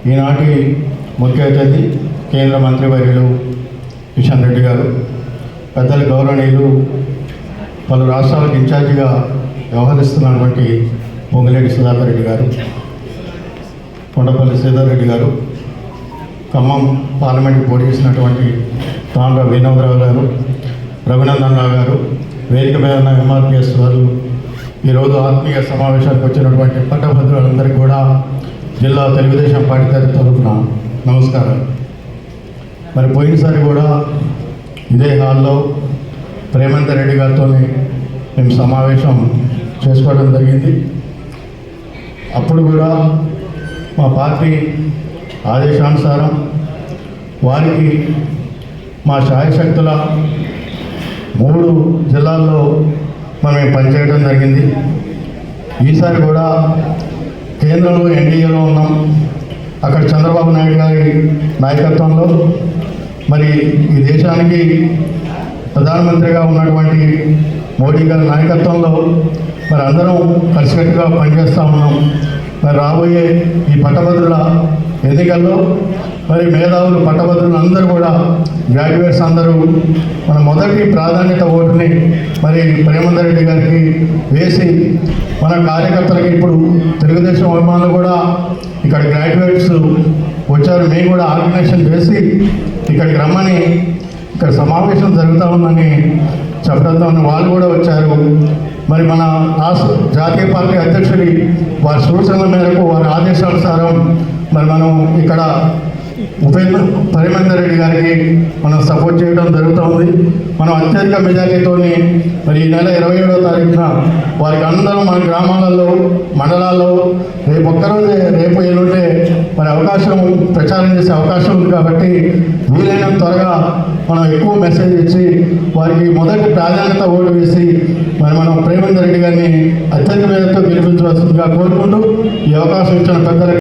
ఈనాటి ముఖ్య అతిథి కేంద్ర మంత్రివర్యులు కిషన్ రెడ్డి గారు, పెద్దల గౌరవనీయులు, పలు రాష్ట్రాలకు ఇన్ఛార్జిగా వ్యవహరిస్తున్నటువంటి పొంగిలేటి సుధాకర్ రెడ్డి గారు, కొండపల్లి శ్రీధర్ రెడ్డి గారు, ఖమ్మం పార్లమెంట్కి పోటీ చేసినటువంటి తాండ్ర వినోదరావు గారు, రఘునందన్ రావు గారు, వేదిక మీద ఉన్న ఎంఆర్పిఎస్ వారు, ఈరోజు ఆత్మీయ సమావేశానికి వచ్చినటువంటి పట్టభద్రులందరికీ కూడా జిల్లా తెలుగుదేశం పార్టీ తరఫున నమస్కారాలు. మరి పోయినసారి కూడా ఇదే హాల్లో ప్రేమంత్ రెడ్డి గారితో మేము సమావేశం చేసుకోవడం జరిగింది. అప్పుడు కూడా మా పార్టీ ఆదేశానుసారం వారికి మా శాయశక్తుల 3 జిల్లాల్లో మనం పనిచేయడం జరిగింది. ఈసారి కూడా కేంద్రంలో ఎన్డీఏలో ఉన్నాం. అక్కడ చంద్రబాబు నాయుడు గారి నాయకత్వంలో మరి ఈ దేశానికి ప్రధానమంత్రిగా ఉన్నటువంటి మోడీ గారి నాయకత్వంలో మరి అందరం కలిసికట్టుగా పనిచేస్తూ ఉన్నాం. మరి రాబోయే ఈ పట్టభద్రుల ఎన్నికల్లో మరి మేధావులు పట్టభద్రులు అందరూ కూడా గ్రాడ్యుయేట్స్ అందరూ మన మొదటి ప్రాధాన్యత ఓటుని మరి ప్రేమంత్ రెడ్డి గారికి వేసి మన కార్యకర్తలకి ఇప్పుడు తెలుగుదేశం అభిమానులు కూడా ఇక్కడ గ్రాడ్యుయేట్స్ వచ్చారు. మేము కూడా ఆర్గనైజేషన్ చేసి ఇక్కడికి రమ్మని ఇక్కడ సమావేశం జరుగుతూ ఉందని చెప్పడంతో వాళ్ళు కూడా వచ్చారు. మరి మన రాష్ట్ర జాతీయ పార్టీ అధ్యక్షుడి వారి సూచనల మేరకు వారి ఆదేశానుసారం మరి మనం ఇక్కడ ప్రేమంత్ రెడ్డి గారికి మనం సపోర్ట్ చేయడం జరుగుతుంది. మనం అత్యధిక మెజారిటీతో మరి ఈ నెల 27వ తారీఖున వారికి అందరం మన గ్రామాలలో మండలాల్లో రేపు ఎల్లుంటే మరి అవకాశం ప్రచారం చేసే అవకాశం ఉంది. కాబట్టి వీలైనంత త్వరగా మనం ఎక్కువ మెసేజ్ ఇచ్చి వారికి మొదటి ప్రాధాన్యత ఓటు వేసి మరి మనం ప్రేమంత్ రెడ్డి గారిని అత్యధిక మేరతో గెలిపించవలసిందిగా కోరుకుంటూ ఈ అవకాశం ఇచ్చిన పెద్దలకు